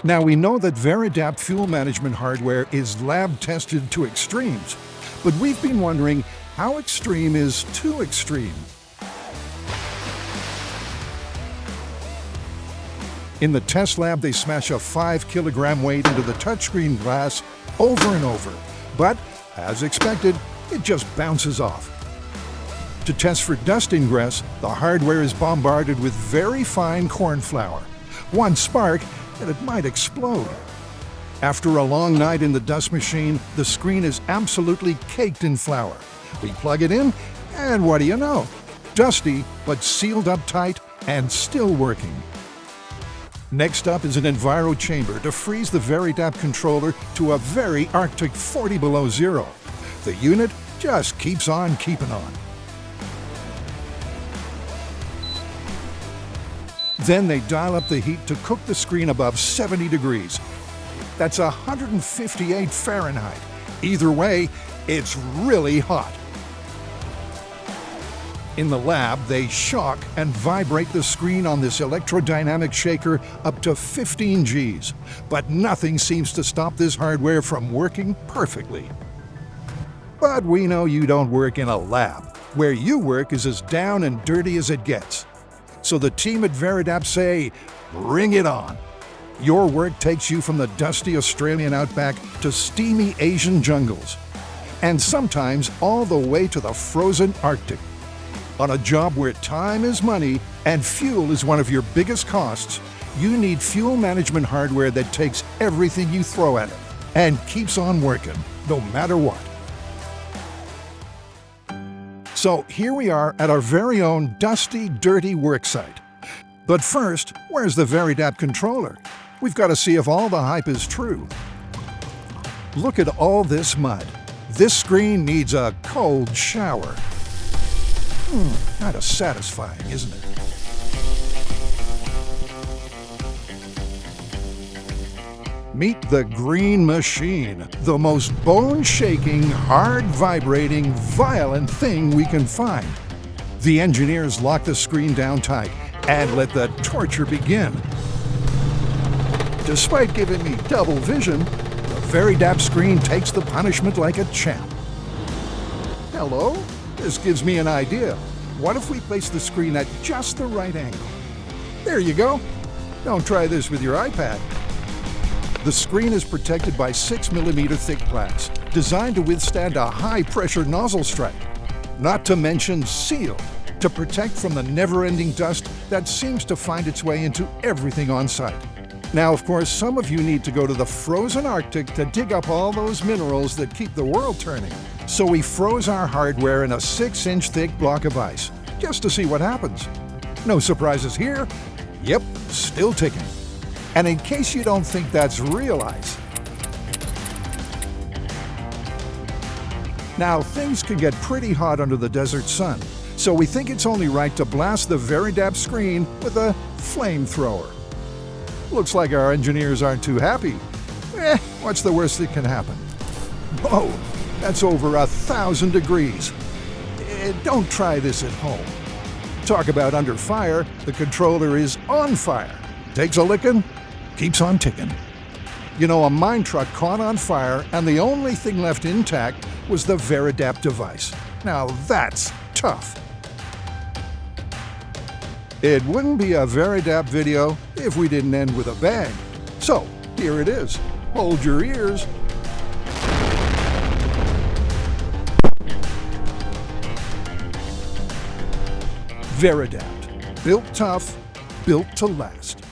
Now, we know that VERIDAPT Fuel Management Hardware is lab-tested to extremes, but we've been wondering, how extreme is too extreme? In the test lab, they smash a 5-kilogram weight into the touchscreen glass over and over, but, as expected, it just bounces off. To test for dust ingress, the hardware is bombarded with very fine corn flour. One spark, and it might explode. After a long night in the dust machine, the screen is absolutely caked in flour. We plug it in, and what do you know? Dusty, but sealed up tight and still working. Next up is an enviro chamber to freeze the VERIDAPT controller to a very Arctic 40 below zero. The unit just keeps on keeping on. Then they dial up the heat to cook the screen above 70 degrees. That's 158 Fahrenheit. Either way, it's really hot. In the lab, they shock and vibrate the screen on this electrodynamic shaker up to 15 Gs. But nothing seems to stop this hardware from working perfectly. But we know you don't work in a lab. Where you work is as down and dirty as it gets. So the team at VERIDAPT say, bring it on. Your work takes you from the dusty Australian outback to steamy Asian jungles, and sometimes all the way to the frozen Arctic. On a job where time is money and fuel is one of your biggest costs, you need fuel management hardware that takes everything you throw at it and keeps on working, no matter what. So here we are at our very own dusty, dirty worksite. But first, where's the VERIDAPT controller? We've got to see if all the hype is true. Look at all this mud. This screen needs a cold shower. Kind of satisfying, isn't it? Meet the Green Machine, the most bone-shaking, hard-vibrating, violent thing we can find. The engineers lock the screen down tight and let the torture begin. Despite giving me double vision, the VERIDAPT screen takes the punishment like a champ. Hello? This gives me an idea. What if we place the screen at just the right angle? There you go. Don't try this with your iPad. The screen is protected by 6mm thick glass, designed to withstand a high-pressure nozzle strike. Not to mention sealed, to protect from the never-ending dust that seems to find its way into everything on site. Now, of course, some of you need to go to the frozen Arctic to dig up all those minerals that keep the world turning. So we froze our hardware in a 6-inch thick block of ice, just to see what happens. No surprises here. Yep, still ticking. And in case you don't think that's real ice, now things can get pretty hot under the desert sun, so we think it's only right to blast the VERIDAPT screen with a flamethrower. Looks like our engineers aren't too happy. What's the worst that can happen? Whoa, that's over 1,000 degrees. Don't try this at home. Talk about under fire, the controller is on fire. Takes a licking, keeps on ticking. You know, a mine truck caught on fire and the only thing left intact was the VERIDAPT device. Now that's tough. It wouldn't be a VERIDAPT video if we didn't end with a bang. So, here it is. Hold your ears. VERIDAPT. Built tough, built to last.